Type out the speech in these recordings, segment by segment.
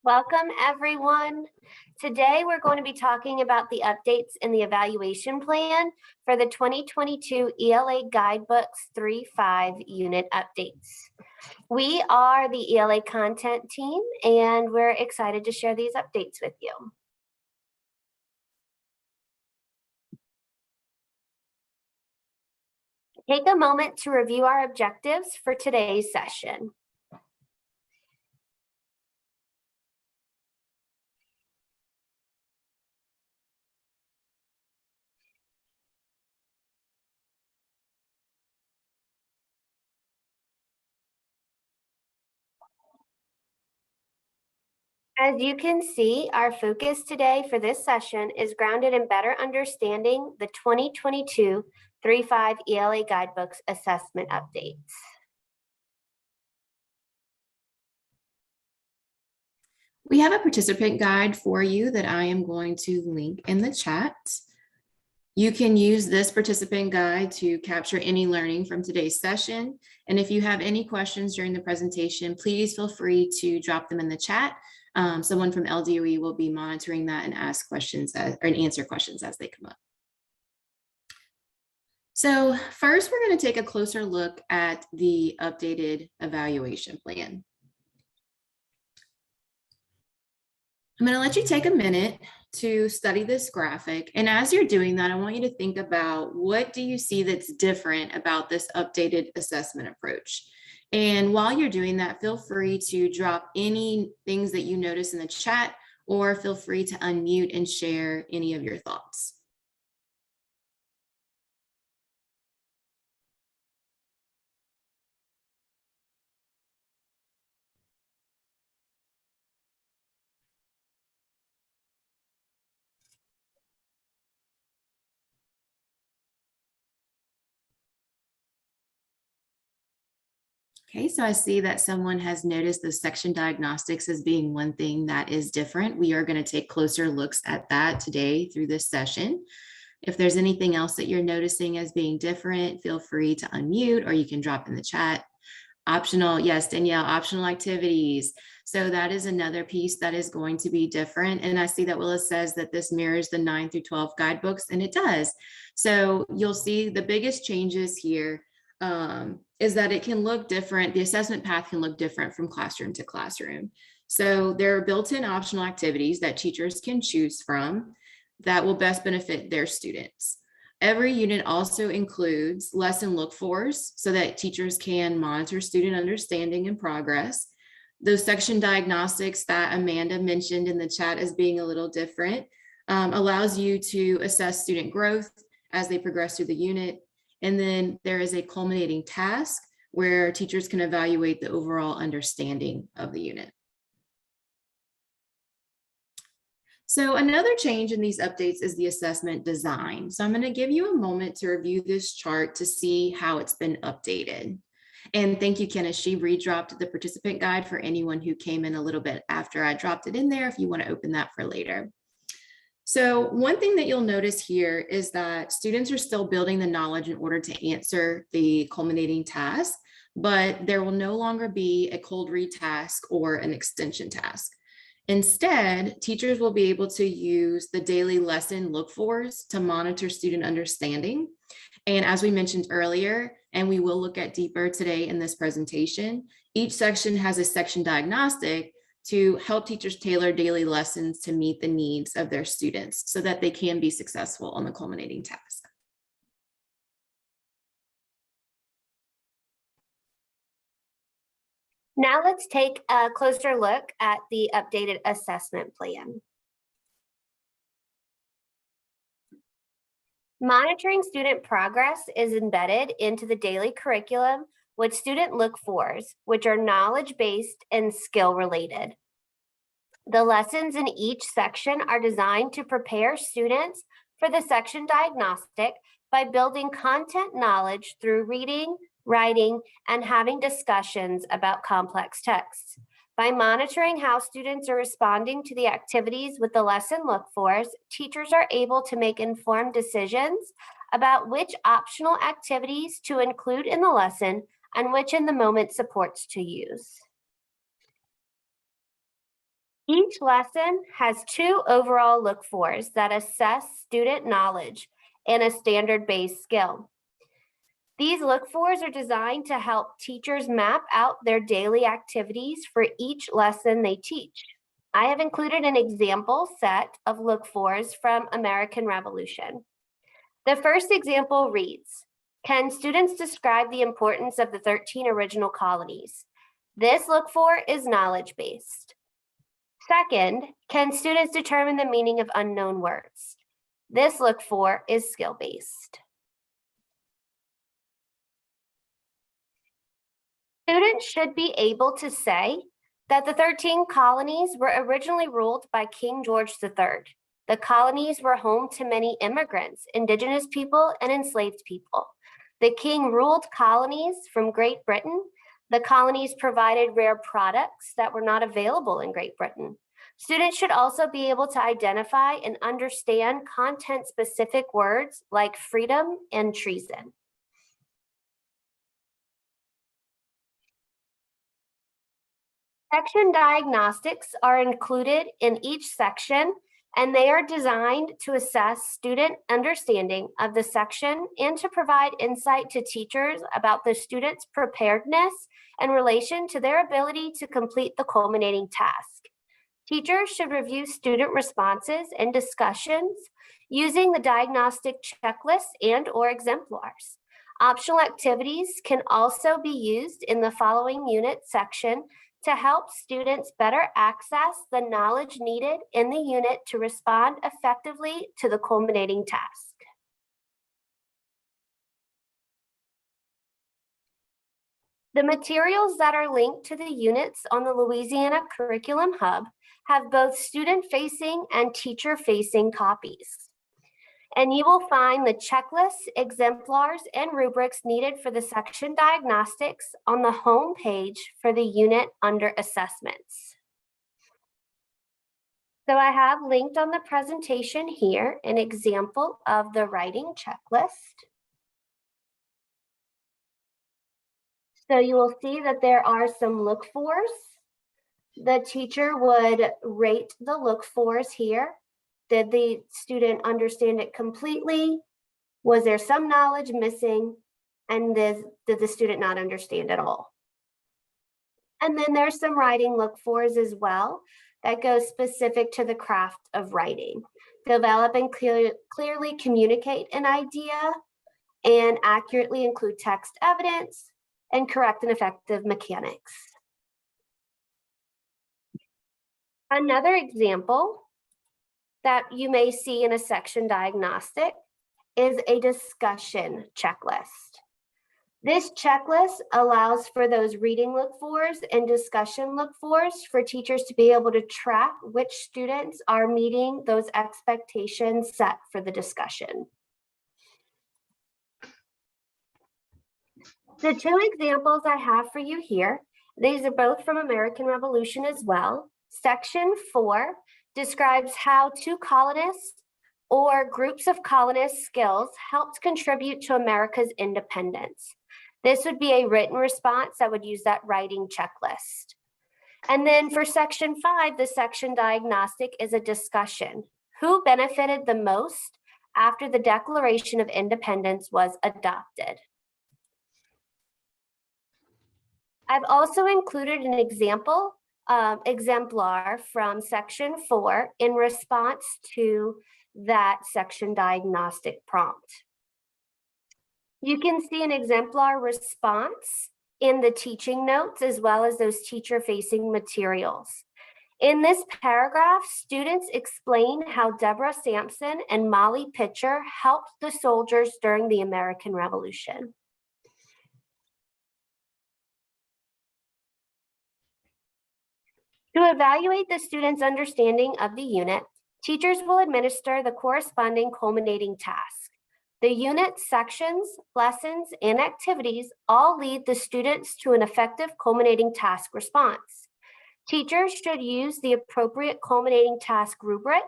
Welcome, everyone. Today, we're going to be talking about the updates in the evaluation plan for the 2022 ELA Guidebooks 3-5 unit updates. We are the ELA content team, and we're excited to share these updates with you. Take a moment to review our objectives for today's session. As you can see, our focus today for this session is grounded in better understanding the 2022 3-5 ELA Guidebooks assessment updates. We have a participant guide for you that I am going to link in the chat. You can use this participant guide to capture any learning from today's session. And if you have any questions during the presentation, please feel free to drop them in the chat. Someone from LDOE will be monitoring that and ask questions and answer questions as they come up. So first, we're going to take a closer look at the updated evaluation plan. I'm going to let you take a minute to study this graphic. And as you're doing that, I want you to think about, what do you see that's different about this updated assessment approach? And while you're doing that, feel free to drop any things that you notice in the chat, or feel free to unmute and share any of your thoughts. Okay, so I see that someone has noticed the section diagnostics as being one thing that is different. We are going to take closer looks at that today through this session. If there's anything else that you're noticing as being different, feel free to unmute, or you can drop in the chat. Optional, yes, Danielle, optional activities. So that is another piece that is going to be different. And I see that Willis says that this mirrors the 9 through 12 guidebooks, and it does. So you'll see the biggest changes here is that it can look different. The assessment path can look different from classroom to classroom. So there are built-in optional activities that teachers can choose from that will best benefit their students. Every unit also includes lesson look-fors so that teachers can monitor student understanding and progress. Those section diagnostics that Amanda mentioned in the chat as being a little different allows you to assess student growth as they progress through the unit. And then there is a culminating task where teachers can evaluate the overall understanding of the unit. So another change in these updates is the assessment design. So I'm going to give you a moment to review this chart to see how it's been updated. And thank you, Kenna. She redropped the participant guide for anyone who came in a little bit after I dropped it in there, if you want to open that for later. So one thing that you'll notice here is that students are still building the knowledge in order to answer the culminating task, but there will no longer be a cold read task or an extension task. Instead, teachers will be able to use the daily lesson look-fors to monitor student understanding. And as we mentioned earlier, and we will look at deeper today in this presentation, each section has a section diagnostic to help teachers tailor daily lessons to meet the needs of their students so that they can be successful on the culminating task. Now let's take a closer look at the updated assessment plan. Monitoring student progress is embedded into the daily curriculum with student look-fors, which are knowledge-based and skill-related. The lessons in each section are designed to prepare students for the section diagnostic by building content knowledge through reading, writing, and having discussions about complex texts. By monitoring how students are responding to the activities with the lesson look-fors, teachers are able to make informed decisions about which optional activities to include in the lesson and which in the moment supports to use. Each lesson has 2 overall look-fors that assess student knowledge in a standard-based skill. These look-fors are designed to help teachers map out their daily activities for each lesson they teach. I have included an example set of look-fors from American Revolution. The first example reads, "Can students describe the importance of the 13 original colonies?" This look-for is knowledge-based. Second, can students determine the meaning of unknown words? This look-for is skill-based. Students should be able to say that the 13 colonies were originally ruled by King George III. The colonies were home to many immigrants, indigenous people, and enslaved people. The king ruled colonies from Great Britain. The colonies provided rare products that were not available in Great Britain. Students should also be able to identify and understand content-specific words like freedom and treason. Section diagnostics are included in each section, and they are designed to assess student understanding of the section and to provide insight to teachers about the student's preparedness in relation to their ability to complete the culminating task. Teachers should review student responses and discussions using the diagnostic checklists and/or exemplars. Optional activities can also be used in the following unit section to help students better access the knowledge needed in the unit to respond effectively to the culminating task. The materials that are linked to the units on the Louisiana Curriculum Hub have both student-facing and teacher-facing copies. And you will find the checklists, exemplars, and rubrics needed for the section diagnostics on the home page for the unit under assessments. So I have linked on the presentation here an example of the writing checklist. So you will see that there are some look-fors. The teacher would rate the look-fors here. Did the student understand it completely? Was there some knowledge missing? And did the student not understand at all? And then there's some writing look-fors as well that goes specific to the craft of writing. Develop and clearly communicate an idea and accurately include text evidence and correct and effective mechanics. Another example that you may see in a section diagnostic is a discussion checklist. This checklist allows for those reading look-fors and discussion look-fors for teachers to be able to track which students are meeting those expectations set for the discussion. The 2 examples I have for you here, these are both from American Revolution as well. Section 4 describes how 2 colonists or groups of colonist skills helped contribute to America's independence. This would be a written response that would use that writing checklist. And then for section 5, the section diagnostic is a discussion. Who benefited the most after the Declaration of Independence was adopted? I've also included an exemplar from section 4 in response to that section diagnostic prompt. You can see an exemplar response in the teaching notes as well as those teacher-facing materials. In this paragraph, students explain how Deborah Sampson and Molly Pitcher helped the soldiers during the American Revolution. To evaluate the student's understanding of the unit, teachers will administer the corresponding culminating task. The unit sections, lessons, and activities all lead the students to an effective culminating task response. Teachers should use the appropriate culminating task rubric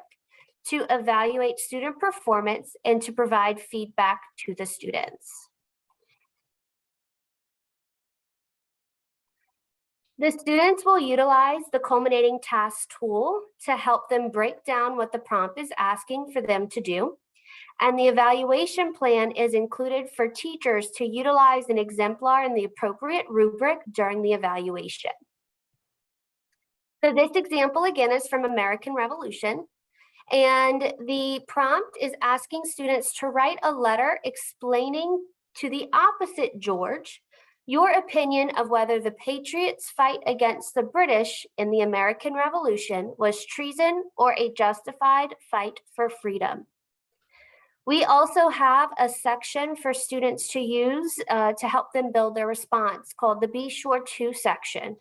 to evaluate student performance and to provide feedback to the students. The students will utilize the culminating task tool to help them break down what the prompt is asking for them to do. And the evaluation plan is included for teachers to utilize an exemplar in the appropriate rubric during the evaluation. So this example again is from American Revolution. And the prompt is asking students to write a letter explaining to the opposite George your opinion of whether the Patriots' fight against the British in the American Revolution was treason or a justified fight for freedom. We also have a section for students to use to help them build their response called the Be Sure To section.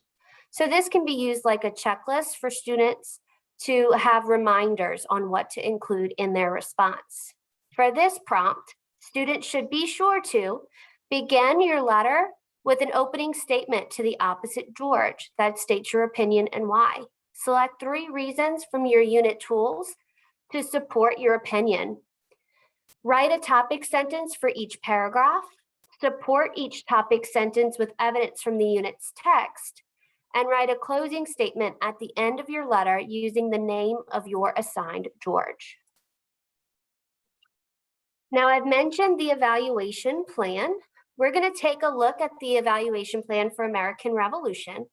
So this can be used like a checklist for students to have reminders on what to include in their response. For this prompt, students should be sure to begin your letter with an opening statement to the opposite George that states your opinion and why. Select 3 reasons from your unit tools to support your opinion. Write a topic sentence for each paragraph. Support each topic sentence with evidence from the unit's text. And write a closing statement at the end of your letter using the name of your assigned George. Now, I've mentioned the evaluation plan. We're going to take a look at the evaluation plan for American Revolution.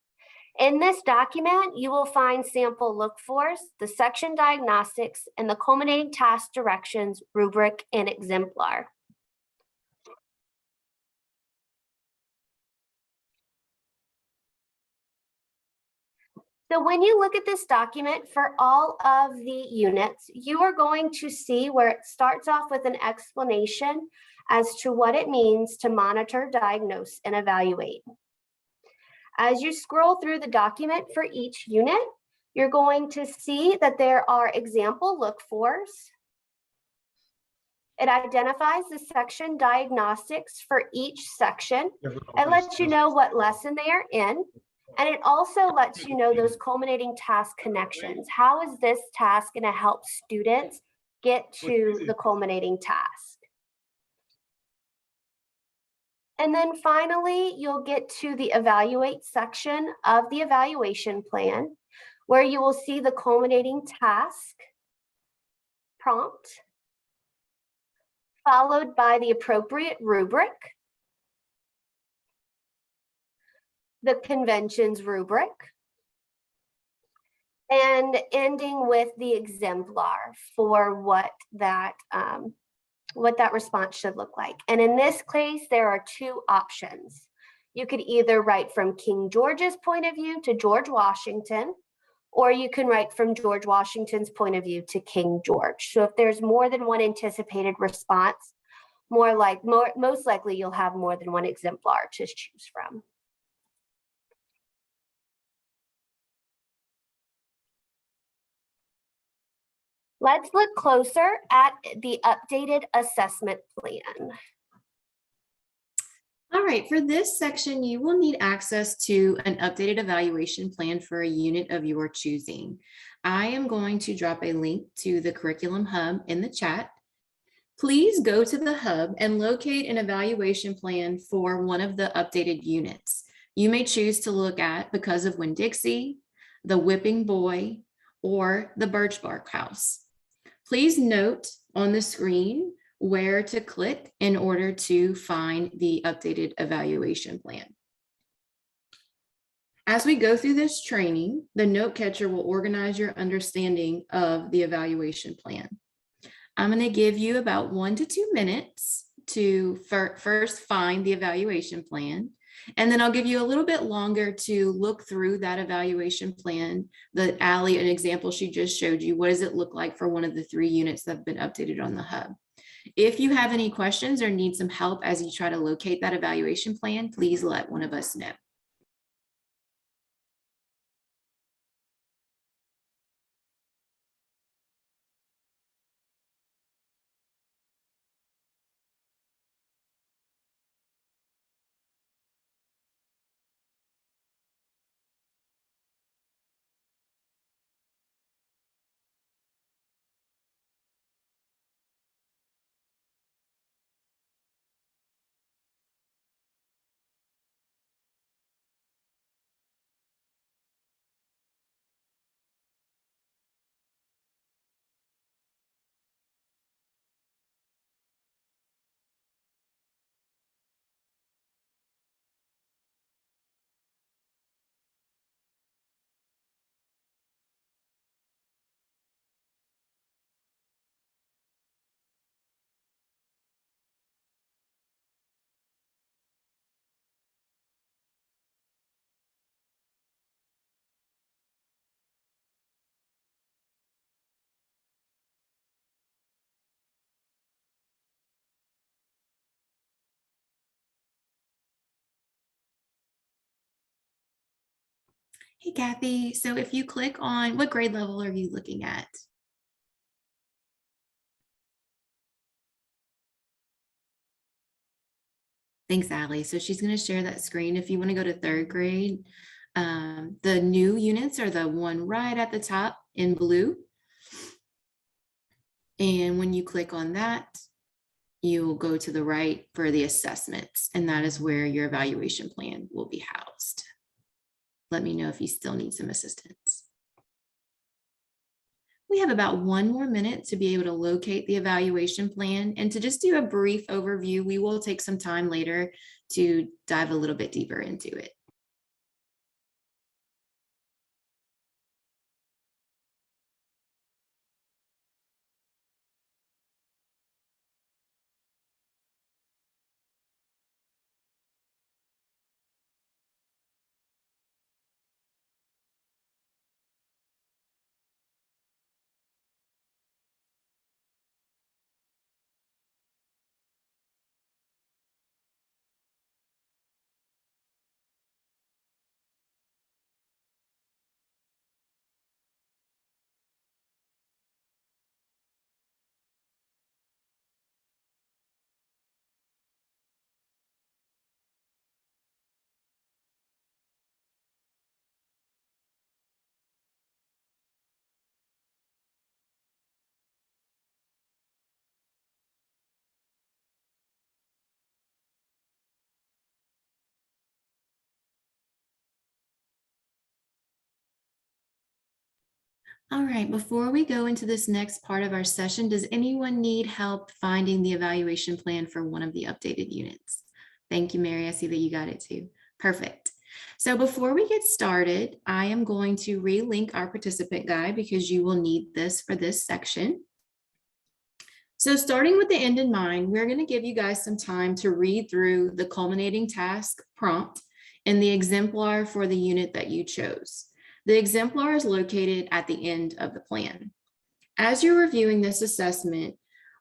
In this document, you will find sample look-fors, the section diagnostics, and the culminating task directions, rubric, and exemplar. So when you look at this document for all of the units, you are going to see where it starts off with an explanation as to what it means to monitor, diagnose, and evaluate. As you scroll through the document for each unit, you're going to see that there are example look-fors. It identifies the section diagnostics for each section. It lets you know what lesson they are in. And it also lets you know those culminating task connections. How is this task going to help students get to the culminating task? And then finally, you'll get to the evaluate section of the evaluation plan, where you will see the culminating task prompt, followed by the appropriate rubric, the conventions rubric, and ending with the exemplar for what that response should look like. And in this case, there are 2 options. You could either write from King George's point of view to George Washington, or you can write from George Washington's point of view to King George. So if there's more than one anticipated response, most likely you'll have more than one exemplar to choose from. Let's look closer at the updated assessment plan. All right, for this section, you will need access to an updated evaluation plan for a unit of your choosing. I am going to drop a link to the curriculum hub in the chat. Please go to the hub and locate an evaluation plan for one of the updated units. You may choose to look at Because of Winn-Dixie, The Whipping Boy, or The Birch Bark House. Please note on the screen where to click in order to find the updated evaluation plan. As we go through this training, the note catcher will organize your understanding of the evaluation plan. I'm going to give you about 1 to 2 minutes to first find the evaluation plan. And then I'll give you a little bit longer to look through that evaluation plan. The Allie, an example she just showed you, what does it look like for one of the 3 units that have been updated on the hub? If you have any questions or need some help as you try to locate that evaluation plan, please let one of us know. Hey, Kathy. So if you click on, what grade level are you looking at? Thanks, Allie. So she's going to share that screen. If you want to go to third grade, the new units are the one right at the top in blue. And when you click on that, you'll go to the right for the assessments, and that is where your evaluation plan will be housed. Let me know if you still need some assistance. We have about 1 more minute to be able to locate the evaluation plan, and to just do a brief overview, we will take some time later to dive a little bit deeper into it. All right, before we go into this next part of our session, does anyone need help finding the evaluation plan for one of the updated units? Thank you, Mary. I see that you got it too. Perfect. So before we get started, I am going to relink our participant guide because you will need this for this section. So starting with the end in mind, we're going to give you guys some time to read through the culminating task prompt and the exemplar for the unit that you chose. The exemplar is located at the end of the plan. As you're reviewing this assessment,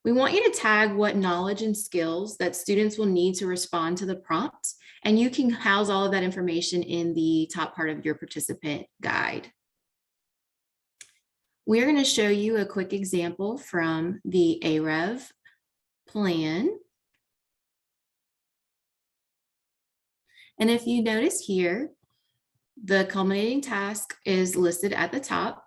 we want you to tag what knowledge and skills that students will need to respond to the prompt, and you can house all of that information in the top part of your participant guide. We're going to show you a quick example from the AREV plan. And if you notice here, the culminating task is listed at the top.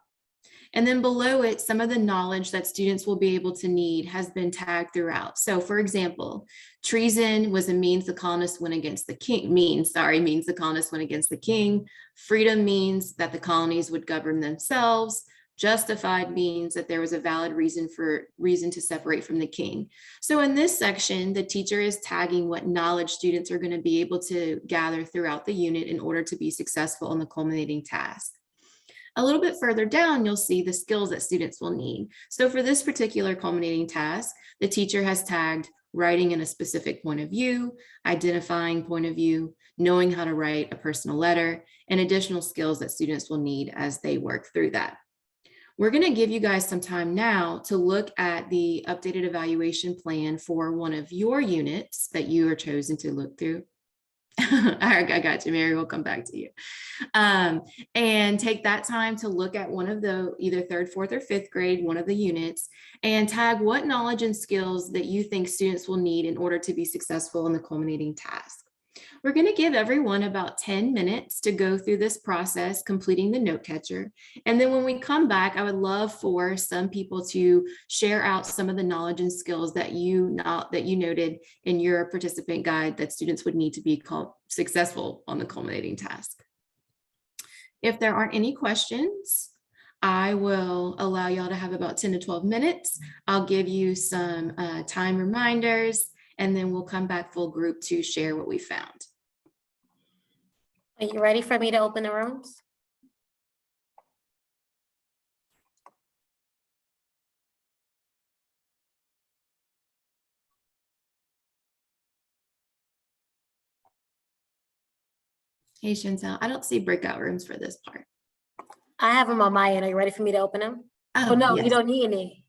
And then below it, some of the knowledge that students will be able to need has been tagged throughout. So for example, treason was a means the colonists went against the king, means the colonists went against the king. Freedom means that the colonies would govern themselves. Justified means that there was a valid reason to separate from the king. So in this section, the teacher is tagging what knowledge students are going to be able to gather throughout the unit in order to be successful in the culminating task. A little bit further down, you'll see the skills that students will need. So for this particular culminating task, the teacher has tagged writing in a specific point of view, identifying point of view, knowing how to write a personal letter, and additional skills that students will need as they work through that. We're going to give you guys some time now to look at the updated evaluation plan for one of your units that you are chosen to look through. I got you, Mary. We'll come back to you. And take that time to look at one of the either third, fourth, or fifth grade, one of the units, and tag what knowledge and skills that you think students will need in order to be successful in the culminating task. We're going to give everyone about 10 minutes to go through this process, completing the note catcher. And then when we come back, I would love for some people to share out some of the knowledge and skills that you noted in your participant guide that students would need to be successful on the culminating task. If there aren't any questions, I will allow y'all to have about 10 to 12 minutes. I'll give you some time reminders, and then we'll come back full group to share what we found. Are you ready for me to open the rooms? Hey, Chantel, I don't see breakout rooms for this part. I have them on my end. Are you ready for me to open them? Oh, no, yes. You don't need any.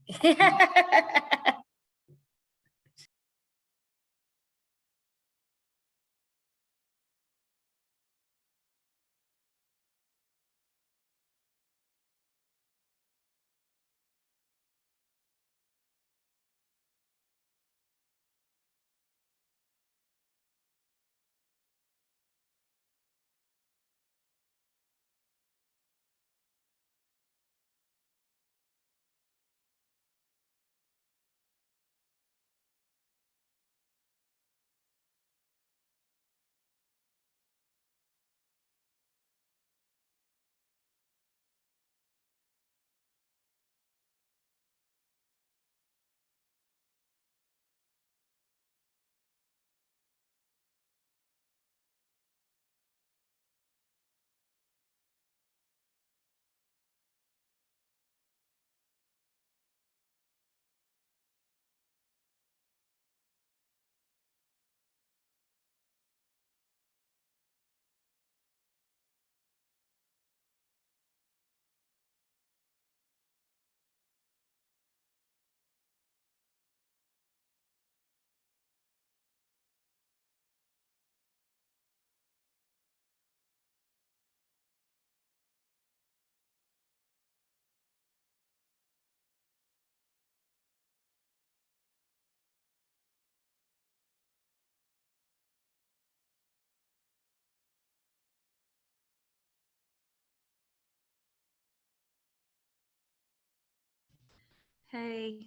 Hey,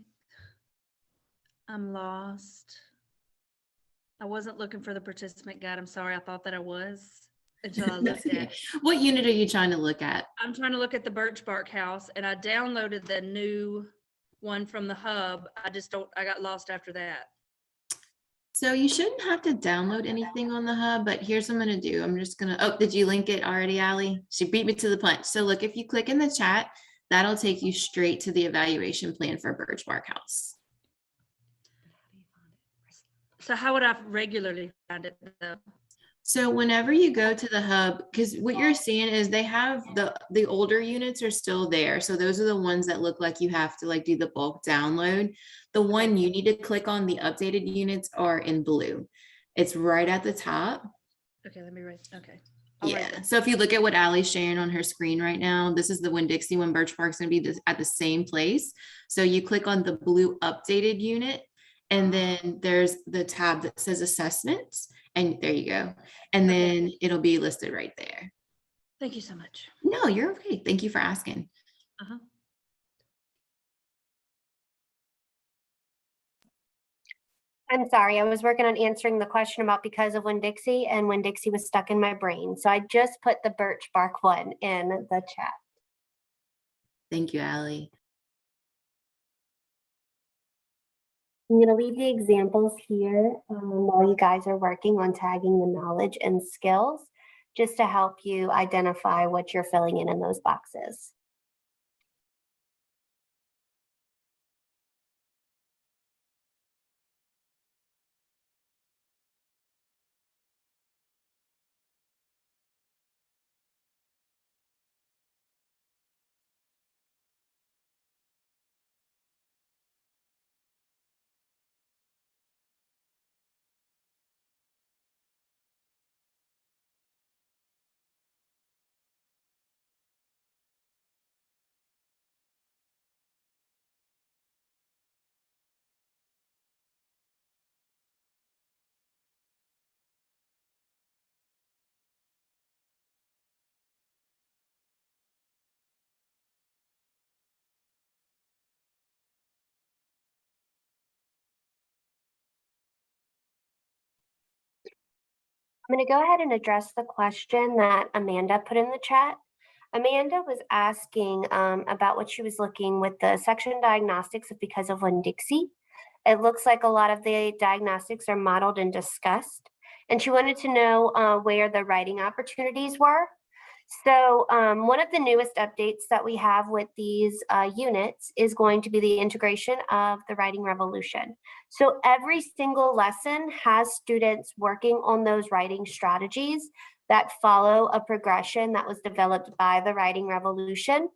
I'm lost. I wasn't looking for the participant guide. I'm sorry. I thought that I was until I That's looked okay. at. What unit are you trying to look at? I'm trying to look at the Birch Bark House, and I downloaded the new one from the hub. I got lost after that. So you shouldn't have to download anything on the hub, but here's what I'm gonna do. I'm just gonna, oh, did you link it already, Allie? She beat me to the punch. So look, if you click in the chat, that'll take you straight to the evaluation plan for Birch Bark House. So how would I regularly find it though? So whenever you go to the hub, because what you're seeing is they have the older units are still there. So those are the ones that look like you have to like do the bulk download. The one you need to click on, the updated units are in blue. It's right at the top. Okay, let me write. Okay. I'll write Yeah. that. So if you look at what Allie's sharing on her screen right now, this is the Winn-Dixie one. Birch Park's gonna be at the same place. So you click on the blue updated unit, and then there's the tab that says assessments, and there you go. And Okay. then it'll be listed right there. Thank you so much. No, you're okay. Thank you for asking. Uh-huh. I'm sorry, I was working on answering the question about because of Winn-Dixie, and Winn-Dixie was stuck in my brain. So I just put the Birch Bark one in the chat. Thank you, Allie. I'm going to leave the examples here while you guys are working on tagging the knowledge and skills, just to help you identify what you're filling in those boxes. I'm going to go ahead and address the question that Amanda put in the chat. Amanda was asking about what she was looking with the section diagnostics of because of Winn-Dixie. It looks like a lot of the diagnostics are modeled and discussed, and she wanted to know where the writing opportunities were. So one of the newest updates that we have with these units is going to be the integration of the writing revolution. So every single lesson has students working on those writing strategies that follow a progression that was developed by the writing revolution.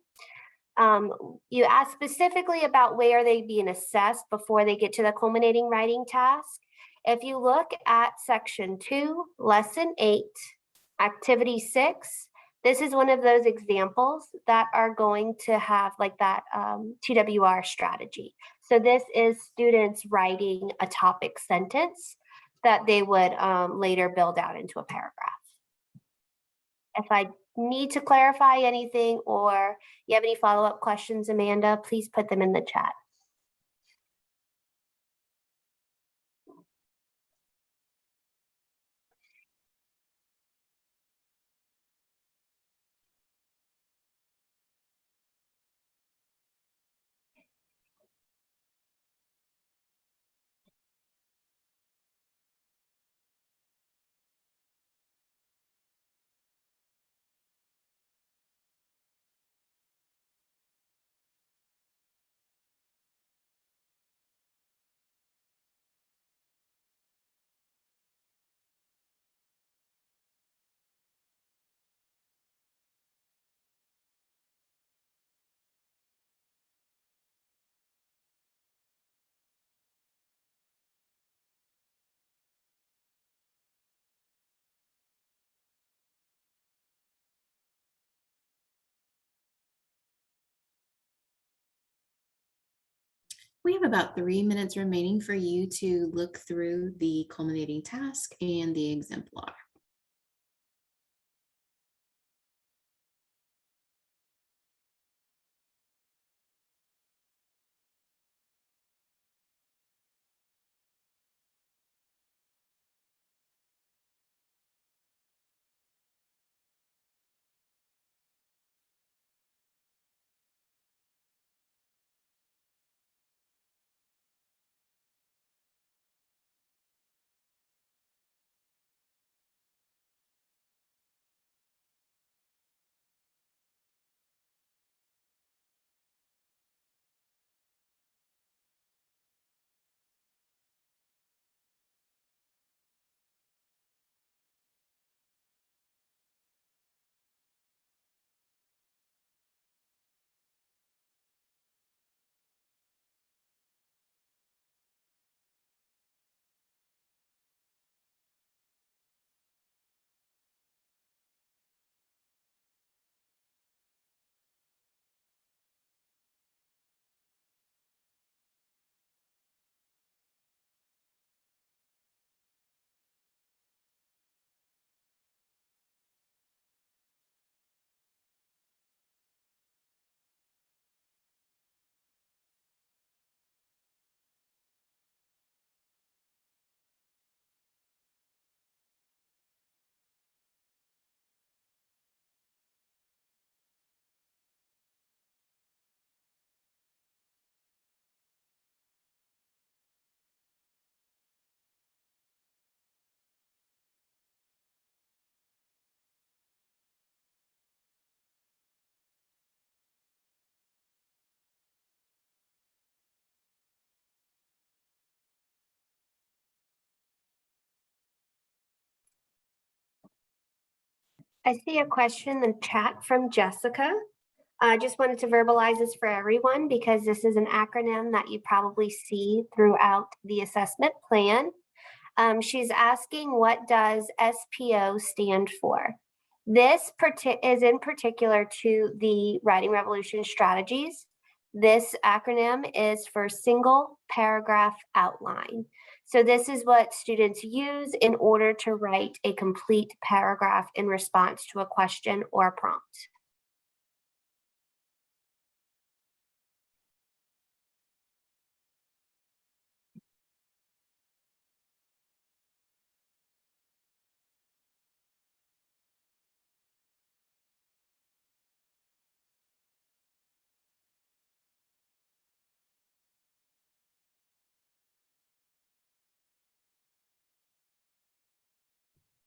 You asked specifically about where they're being assessed before they get to the culminating writing task. If you look at section 2, lesson 8, activity 6, this is one of those examples that are going to have like that TWR strategy. So this is students writing a topic sentence that they would later build out into a paragraph. If I need to clarify anything or you have any follow-up questions, Amanda, please put them in the chat. We have about 3 minutes remaining for you to look through the culminating task and the exemplar. I see a question in the chat from Jessica. I just wanted to verbalize this for everyone because this is an acronym that you probably see throughout the assessment plan. She's asking, what does SPO stand for? This is in particular to the Writing Revolution strategies. This acronym is for single paragraph outline. So this is what students use in order to write a complete paragraph in response to a question or a prompt.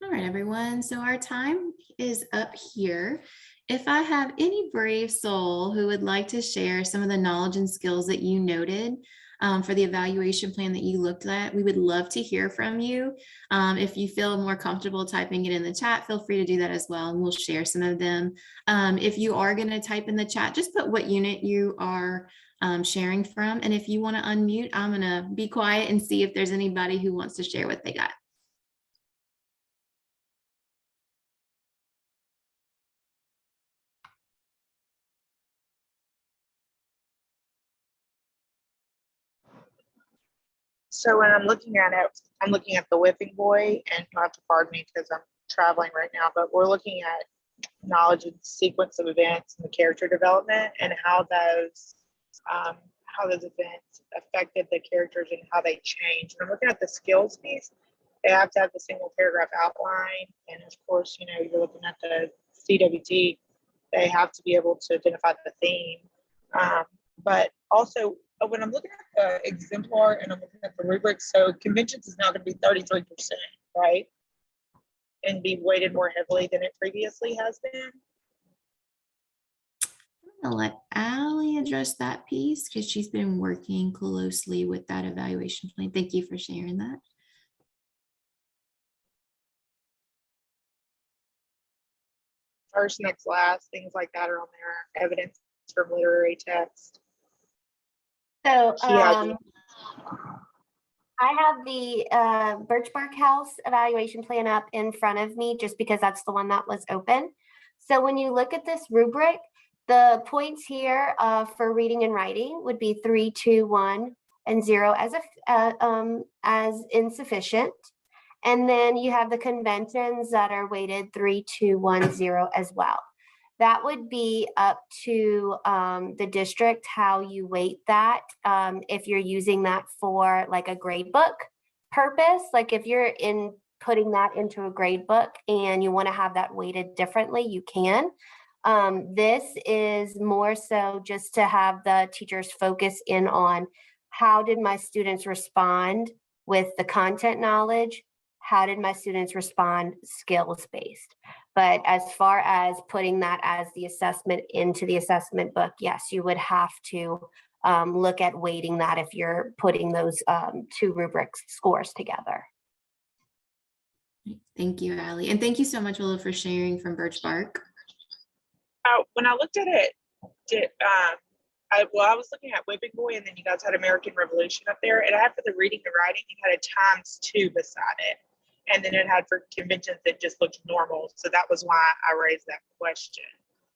All right, everyone. So our time is up here. If I have any brave soul who would like to share some of the knowledge and skills that you noted for the evaluation plan that you looked at, we would love to hear from you. If you feel more comfortable typing it in the chat, feel free to do that as well, and we'll share some of them. If you are going to type in the chat, just put what unit you are sharing from. And if you want to unmute, I'm going to be quiet and see if there's anybody who wants to share what they got. So when I'm looking at it, I'm looking at the whipping boy, and you'll have to pardon me because I'm traveling right now, but we're looking at knowledge and sequence of events and the character development and how those events affected the characters and how they change. And I'm looking at the skills piece. They have to have the single paragraph outline. And of course, you're looking at the CWT. They have to be able to identify the theme. But also, when I'm looking at the exemplar and I'm looking at the rubric, so conventions is now going to be 33%, right? And be weighted more heavily than it previously has been. I'll let Allie address that piece because she's been working closely with that evaluation plan. Thank you for sharing that. First, next, last, things like that are on there. Evidence from literary text. So I have the Birch Bark House evaluation plan up in front of me just because that's the one that was open. So when you look at this rubric, the points here for reading and writing would be 3, 2, 1, and 0 as insufficient. And then you have the conventions that are weighted 3, 2, 1, 0 as well. That would be up to the district how you weight that. If you're using that for like a grade book purpose, like if you're putting that into a grade book and you want to have that weighted differently, you can. This is more so just to have the teachers focus in on how did my students respond with the content knowledge? How did my students respond skills-based? But as far as putting that as the assessment into the assessment book, yes, you would have to look at weighting that if you're putting those two rubrics scores together. Thank you, Allie. And thank you so much, Willa, for sharing from Birch Bark. When I looked at it, I was looking at Whipping Boy, and then you guys had American Revolution up there. And I had for the reading and writing, it had a ×2 beside it. And then it had for conventions that just looked normal. So that was why I raised that question.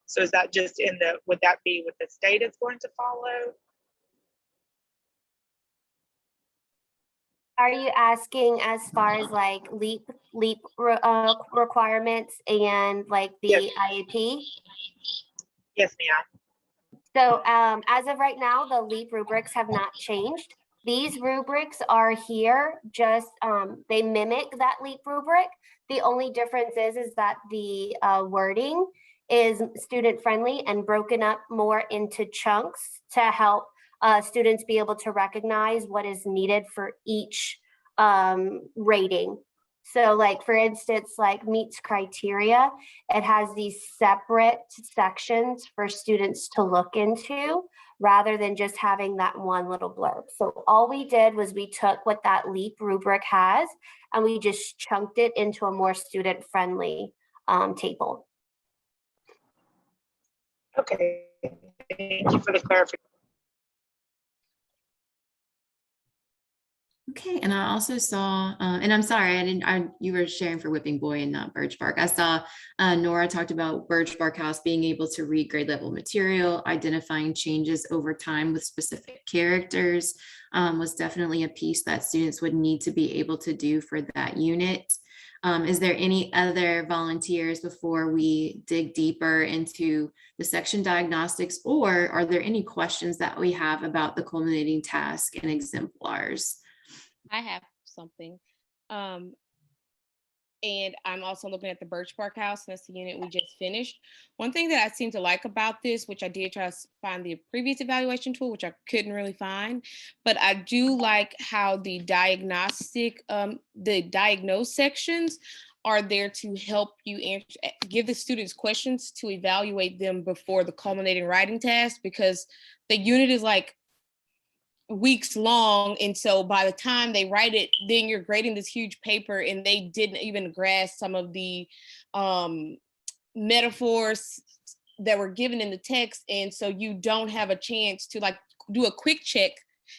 So is that just would that be what the state is going to follow? Are you asking as far as like LEAP requirements and like the Yes. IEP? Yes, ma'am. So as of right now, the LEAP rubrics have not changed. These rubrics are here, just they mimic that LEAP rubric. The only difference is that the wording is student friendly and broken up more into chunks to help students be able to recognize what is needed for each rating. So like, for instance, like meets criteria, it has these separate sections for students to look into rather than just having that one little blurb. So all we did was we took what that LEAP rubric has and we just chunked it into a more student-friendly table. Okay, thank you for the clarification. Okay, and I also saw, and I'm sorry, you were sharing for Whipping Boy and not Birch Bark. I saw Nora talked about Birch Bark House being able to read grade level material, identifying changes over time with specific characters was definitely a piece that students would need to be able to do for that unit. Is there any other volunteers before we dig deeper into the section diagnostics, or are there any questions that we have about the culminating task and exemplars? I have something. And I'm also looking at the Birch Bark House, and that's the unit we just finished. One thing that I seem to like about this, which I did try to find the previous evaluation tool, which I couldn't really find, but I do like how the diagnose sections are there to help you give the students questions to evaluate them before the culminating writing task, because the unit is like weeks long, and so by the time they write it, then you're grading this huge paper and they didn't even grasp some of the metaphors that were given in the text, and so you don't have a chance to like do a quick check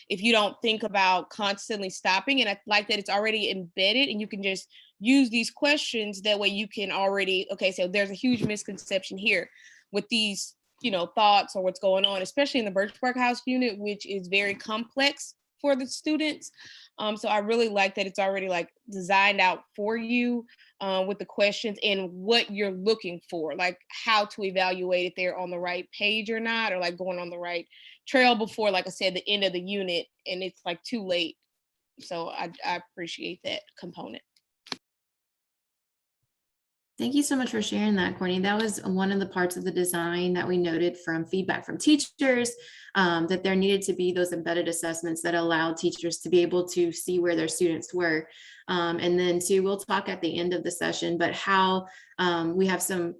if you don't think about constantly stopping. And I like that it's already embedded and you can just use these questions. That way you can already, okay, so there's a huge misconception here with these thoughts or what's going on, especially in the Birch Bark House unit, which is very complex for the students. So I really like that it's already like designed out for you with the questions and what you're looking for, like how to evaluate if they're on the right page or not, or like going on the right trail before, like I said, the end of the unit and it's like too late. So I appreciate that component. Thank you so much for sharing that, Courtney. That was one of the parts of the design that we noted from feedback from teachers, that there needed to be those embedded assessments that allow teachers to be able to see where their students were. And then too, we'll talk at the end of the session, but how we have some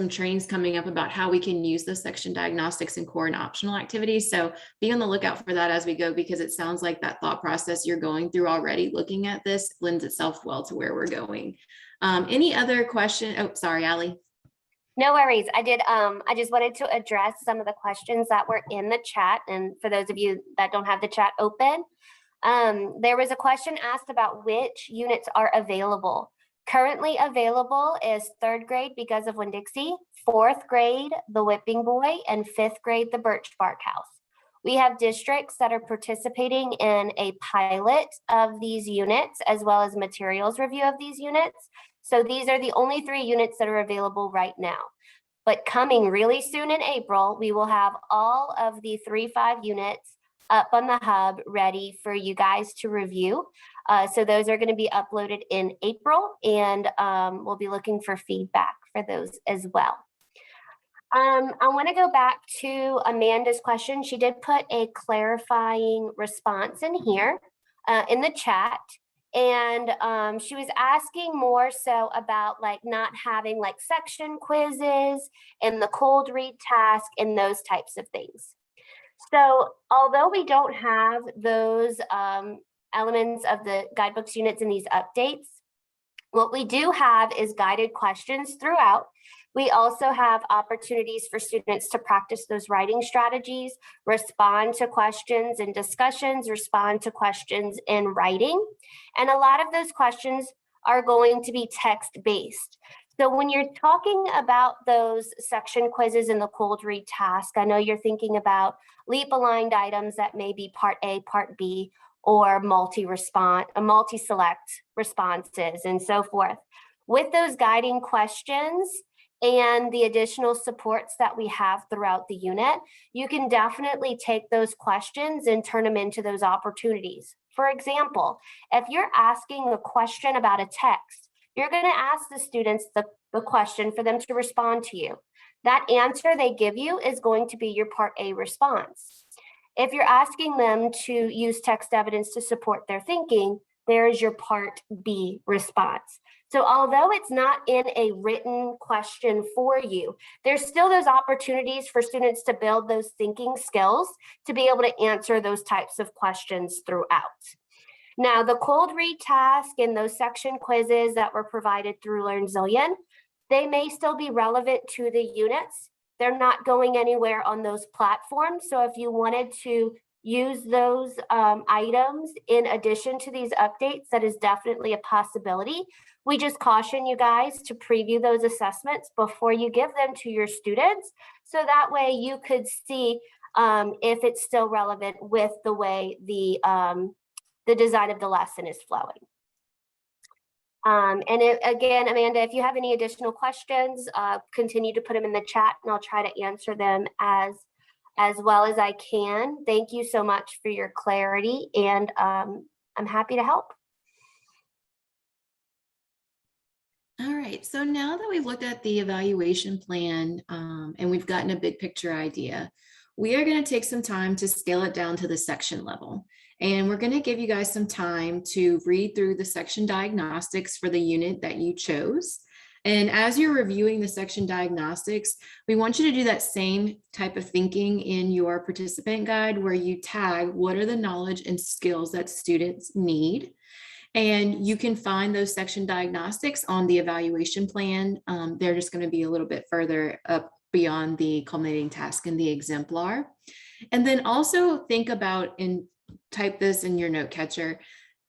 trainings coming up about how we can use the section diagnostics in core and optional activities. So be on the lookout for that as we go, because it sounds like that thought process you're going through already looking at this lends itself well to where we're going. Any other question? Oh, sorry, Allie. No worries. I just wanted to address some of the questions that were in the chat. And for those of you that don't have the chat open, there was a question asked about which units are available. Currently available is 3rd grade because of Winn-Dixie, 4th grade, the Whipping Boy, and 5th grade, the Birch Bark House. We have districts that are participating in a pilot of these units, as well as materials review of these units. So these are the only 3 units that are available right now. But coming really soon in April, we will have all of the 3-5 units up on the hub ready for you guys to review. So those are going to be uploaded in April, and we'll be looking for feedback for those as well. I want to go back to Amanda's question. She did put a clarifying response in here in the chat. And she was asking more so about like not having like section quizzes and the cold read task and those types of things. So although we don't have those elements of the guidebooks units in these updates, what we do have is guided questions throughout. We also have opportunities for students to practice those writing strategies, respond to questions in discussions, respond to questions in writing. And a lot of those questions are going to be text-based. So when you're talking about those section quizzes in the cold read task, I know you're thinking about LEAP-aligned items that may be part A, part B, or multi-select responses and so forth. With those guiding questions and the additional supports that we have throughout the unit, you can definitely take those questions and turn them into those opportunities. For example, if you're asking a question about a text, you're going to ask the students the question for them to respond to you. That answer they give you is going to be your part A response. If you're asking them to use text evidence to support their thinking, there is your part B response. So although it's not in a written question for you, there's still those opportunities for students to build those thinking skills to be able to answer those types of questions throughout. Now, the cold read task and those section quizzes that were provided through LearnZillion, they may still be relevant to the units. They're not going anywhere on those platforms. So if you wanted to use those items in addition to these updates, that is definitely a possibility. We just caution you guys to preview those assessments before you give them to your students. So that way you could see if it's still relevant with the way the design of the lesson is flowing. Again, Amanda, if you have any additional questions, continue to put them in the chat and I'll try to answer them as well as I can. Thank you so much for your clarity, and I'm happy to help. All right, so now that we've looked at the evaluation plan and we've gotten a big picture idea, we are going to take some time to scale it down to the section level. And we're going to give you guys some time to read through the section diagnostics for the unit that you chose. And as you're reviewing the section diagnostics, we want you to do that same type of thinking in your participant guide where you tag what are the knowledge and skills that students need. And you can find those section diagnostics on the evaluation plan. They're just going to be a little bit further up beyond the culminating task and the exemplar. And then also think about, and type this in your note catcher,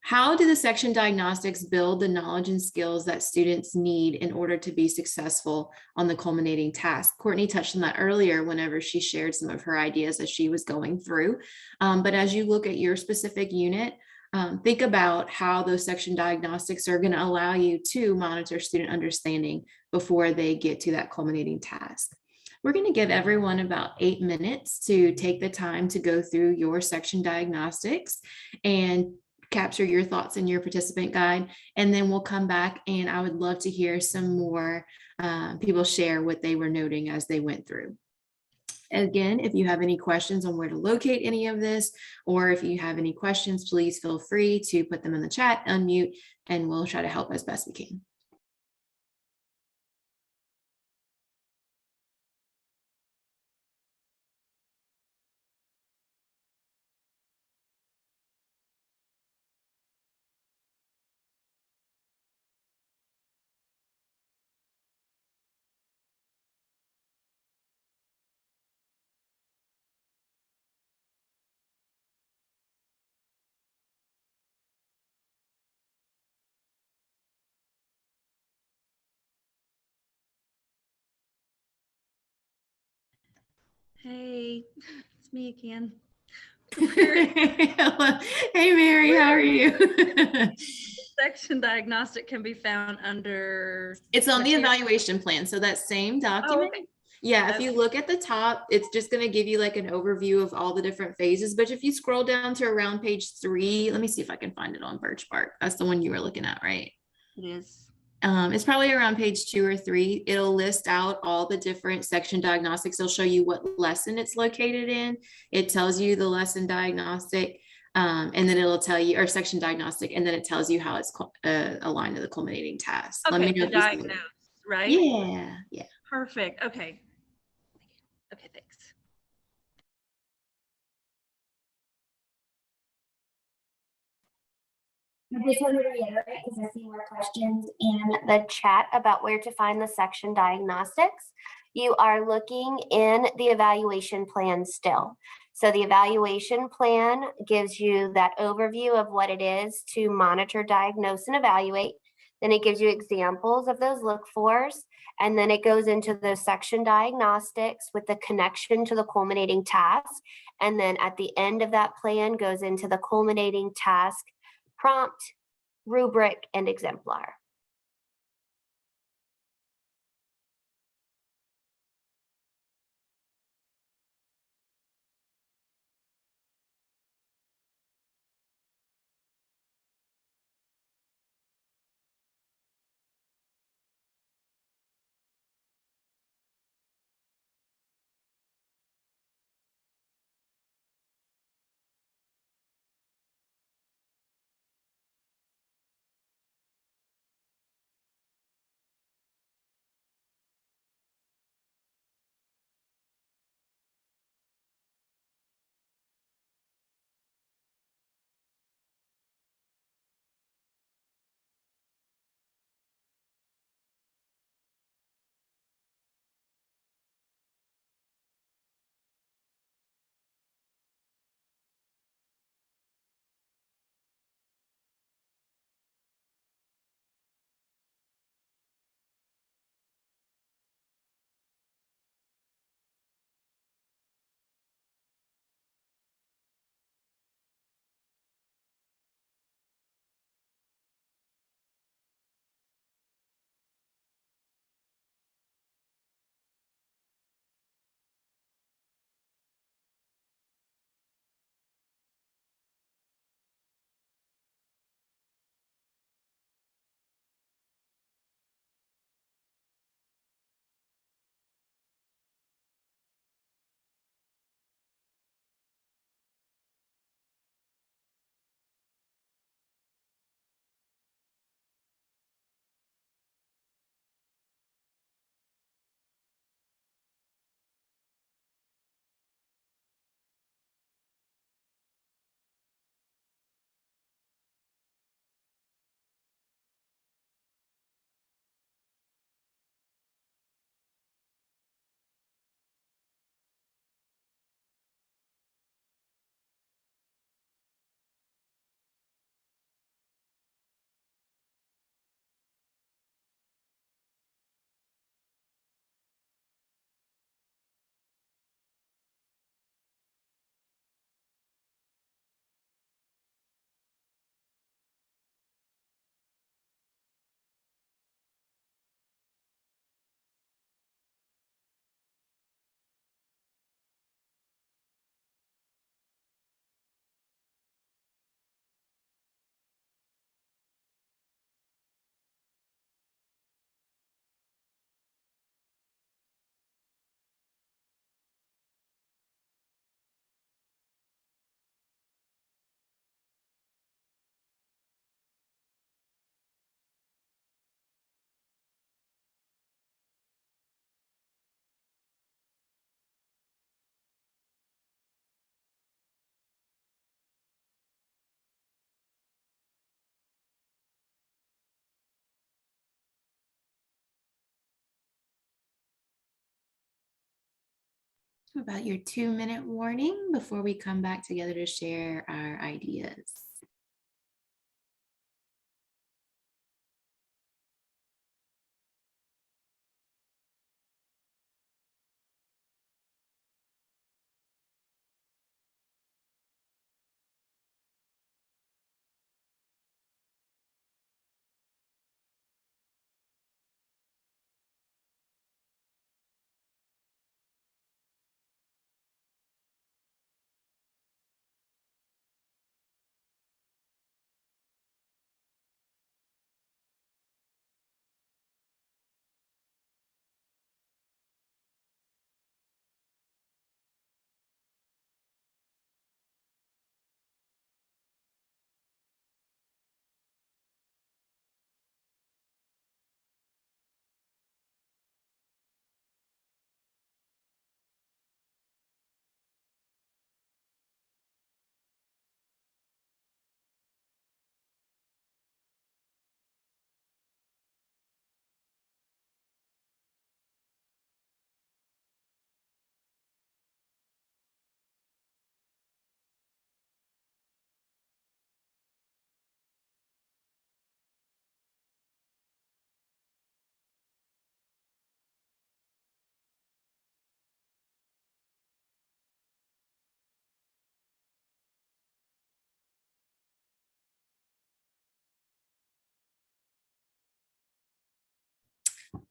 how do the section diagnostics build the knowledge and skills that students need in order to be successful on the culminating task? Courtney touched on that earlier whenever she shared some of her ideas as she was going through. But as you look at your specific unit, think about how those section diagnostics are going to allow you to monitor student understanding before they get to that culminating task. We're going to give everyone about 8 minutes to take the time to go through your section diagnostics and capture your thoughts in your participant guide. And then we'll come back and I would love to hear some more people share what they were noting as they went through. Again, if you have any questions on where to locate any of this, or if you have any questions, please feel free to put them in the chat, unmute, and we'll try to help as best we can. Hey, it's me again. Hey, Mary, how are you? Section diagnostic can be found under. It's on the material. evaluation plan. So that same Oh, document. okay. Yeah, if Okay. you look at the top, it's just going to give you like an overview of all the different phases. But if you scroll down to around page 3, let me see if I can find it on Birchbark. That's the one you were looking at, right? It is. It's probably around page 2 or 3. It'll list out all the different section diagnostics. It'll show you what lesson it's located in. It tells you the lesson diagnostic, and then it'll tell you, or section diagnostic, and then it tells you how it's aligned to the culminating task. Okay, Let me the know if you see it. diagnose, right? Yeah, yeah. Perfect. Okay. Okay, thanks. I just wanted to reiterate because I see more questions in the chat about where to find the section diagnostics. You are looking in the evaluation plan still. So the evaluation plan gives you that overview of what it is to monitor, diagnose, and evaluate. Then it gives you examples of those look-fors. And then it goes into the section diagnostics with the connection to the culminating task. And then at the end of that plan goes into the culminating task prompt, rubric, and exemplar. How about your 2-minute warning before we come back together to share our ideas?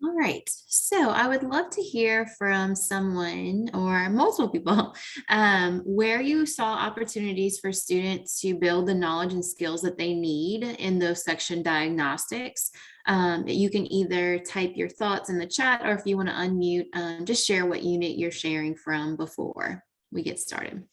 All right, so I would love to hear from someone or multiple people where you saw opportunities for students to build the knowledge and skills that they need in those section diagnostics. You can either type your thoughts in the chat, or if you want to unmute, just share what unit you're sharing from before we get started.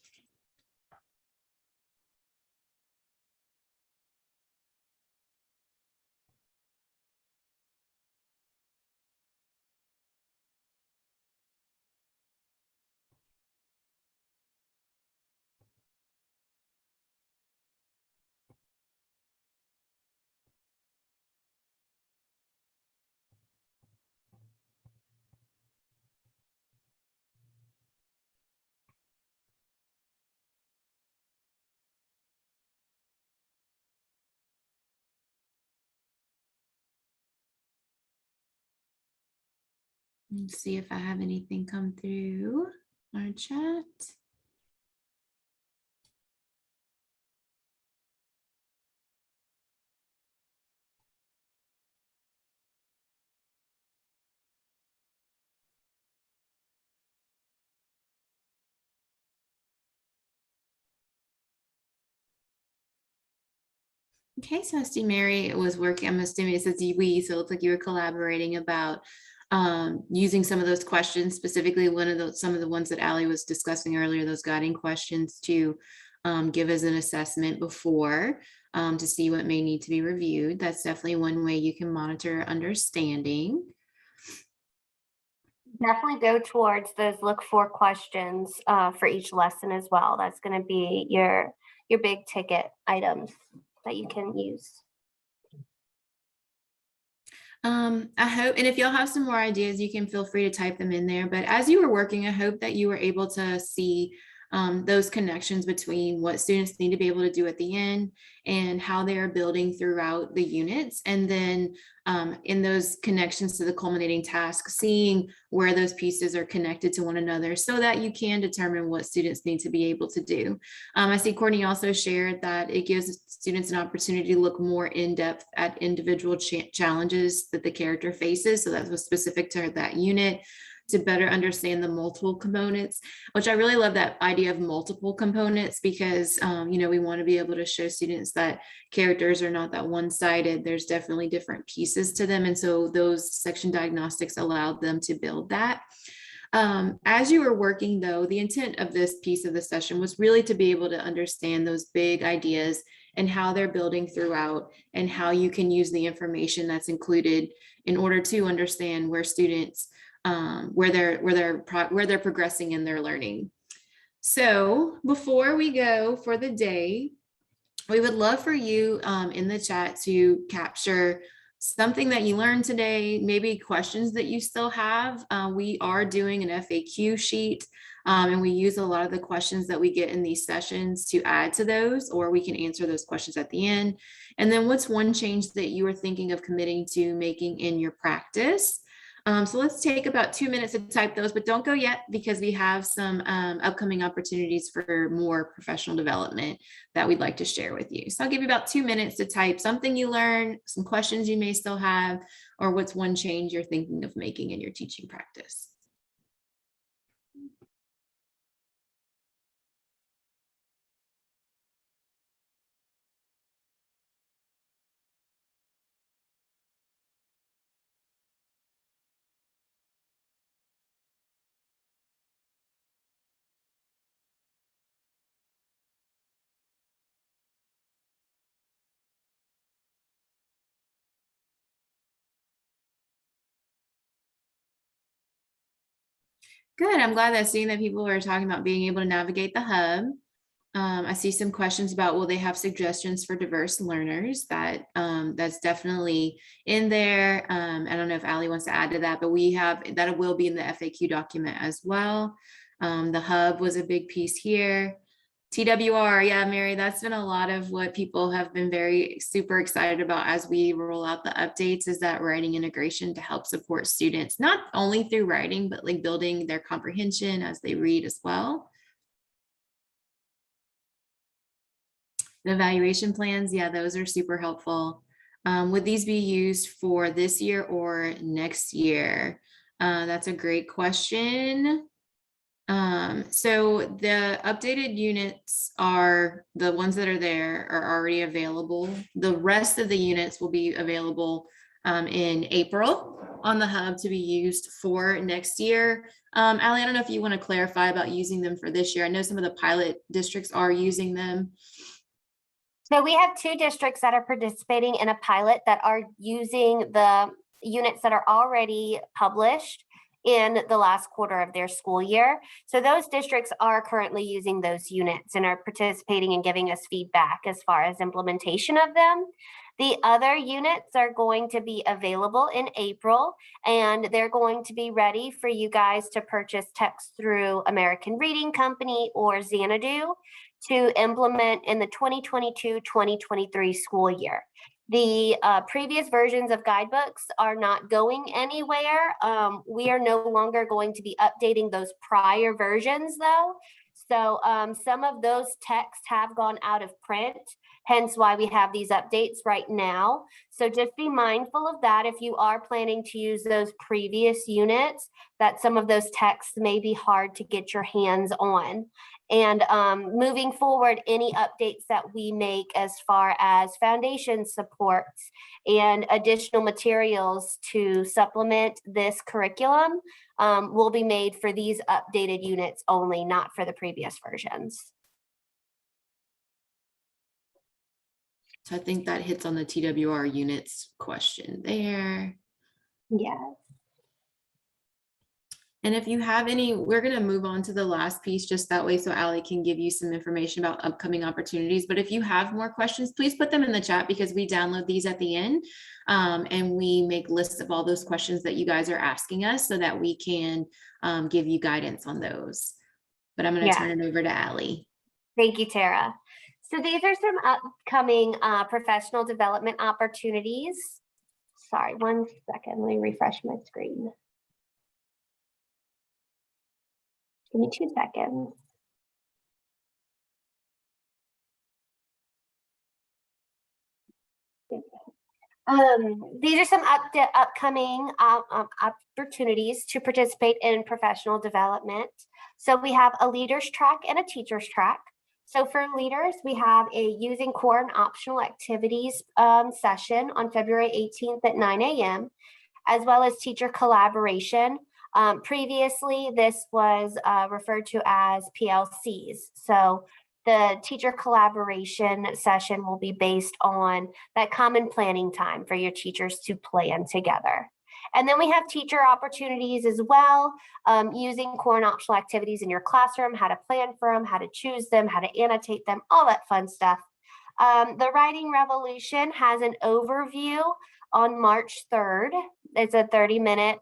Let's see if I have anything come through our chat. Okay, so I see Mary was working, I'm assuming it says we, so it looks like you were collaborating about using some of those questions, specifically some of the ones that Allie was discussing earlier, those guiding questions to give as an assessment before to see what may need to be reviewed. That's definitely one way you can monitor understanding. Definitely go towards those look for questions for each lesson as well. That's going to be your big ticket items that you can use. I hope, and if y'all have some more ideas, you can feel free to type them in there. But as you were working, I hope that you were able to see those connections between what students need to be able to do at the end and how they are building throughout the units. And then in those connections to the culminating task, seeing where those pieces are connected to one another so that you can determine what students need to be able to do. I see Courtney also shared that it gives students an opportunity to look more in depth at individual challenges that the character faces. So that was specific to that unit, to better understand the multiple components, which I really love that idea of multiple components, because we want to be able to show students that characters are not that one-sided. There's definitely different pieces to them. And so those section diagnostics allowed them to build that. As you were working, though, the intent of this piece of the session was really to be able to understand those big ideas and how they're building throughout, and how you can use the information that's included in order to understand where students where they're progressing in their learning. So before we go for the day, we would love for you in the chat to capture something that you learned today, maybe questions that you still have. We are doing an FAQ sheet, and we use a lot of the questions that we get in these sessions to add to those, or we can answer those questions at the end. And then what's one change that you are thinking of committing to making in your practice? So let's take about 2 minutes to type those, but don't go yet because we have some upcoming opportunities for more professional development that we'd like to share with you. So I'll give you about 2 minutes to type something you learned, some questions you may still have, or what's one change you're thinking of making in your teaching practice. Good. I'm glad that seeing that people are talking about being able to navigate the hub. I see some questions about, will they have suggestions for diverse learners? That's definitely in there. I don't know if Ali wants to add to that, but we have, that will be in the FAQ document as well. The hub was a big piece here. TWR, yeah, Mary, that's been a lot of what people have been very super excited about as we roll out the updates, is that writing integration to help support students, not only through writing, but like building their comprehension as they read as well. The evaluation plans, yeah, those are super helpful. Would these be used for this year or next year? That's a great question. So the updated units are the ones that are there are already available. The rest of the units will be available in April on the hub to be used for next year. Ali, I don't know if you want to clarify about using them for this year. I know some of the pilot districts are using them. So we have 2 districts that are participating in a pilot that are using the units that are already published in the last quarter of their school year. So those districts are currently using those units and are participating and giving us feedback as far as implementation of them. The other units are going to be available in April, and they're going to be ready for you guys to purchase text through American Reading Company or Xanadu to implement in the 2022-2023 school year. The previous versions of guidebooks are not going anywhere. We are no longer going to be updating those prior versions though. So some of those texts have gone out of print, hence why we have these updates right now. So just be mindful of that if you are planning to use those previous units, that some of those texts may be hard to get your hands on. And moving forward, any updates that we make as far as foundation supports and additional materials to supplement this curriculum will be made for these updated units only, not for the previous versions. So I think that hits on the TWR units question there. Yeah. And if you have any, we're going to move on to the last piece just that way so Ali can give you some information about upcoming opportunities. But if you have more questions, please put them in the chat because we download these at the end and we make lists of all those questions that you guys are asking us so that we can give you guidance on those. But I'm going to turn it over to Ali. Thank you, Tara. So these are some upcoming professional development opportunities. Sorry, 1 second. Let me refresh my screen. Give me 2 seconds. These are some upcoming opportunities to participate in professional development. So we have a leaders track and a teachers track. So for leaders, we have a using core and optional activities session on February 18th at 9 a.m., as well as teacher collaboration. Previously, this was referred to as PLCs. So the teacher collaboration session will be based on that common planning time for your teachers to plan together. And then we have teacher opportunities as well, using core and optional activities in your classroom, how to plan for them, how to choose them, how to annotate them, all that fun stuff. The Writing Revolution has an overview on March 3rd. It's a 30-minute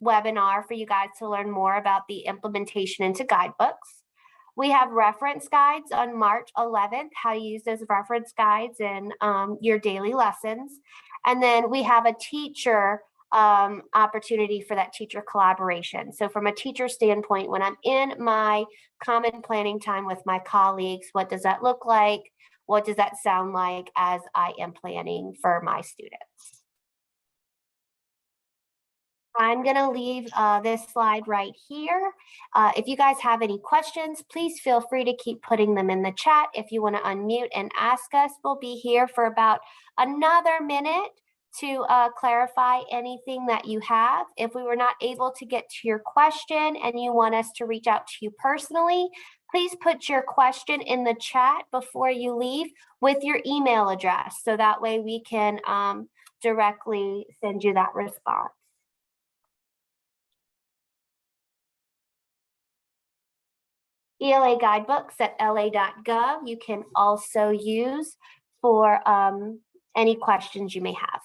webinar for you guys to learn more about the implementation into Guidebooks. We have reference guides on March 11th, how to use those reference guides in your daily lessons. And then we have a teacher opportunity for that teacher collaboration. So from a teacher standpoint, when I'm in my common planning time with my colleagues, what does that look like? What does that sound like as I am planning for my students? I'm going to leave this slide right here. If you guys have any questions, please feel free to keep putting them in the chat. If you want to unmute and ask us, we'll be here for about another minute to clarify anything that you have. If we were not able to get to your question and you want us to reach out to you personally, please put your question in the chat before you leave with your email address. So that way we can directly send you that response. ELA guidebooks at la.gov you can also use for any questions you may have.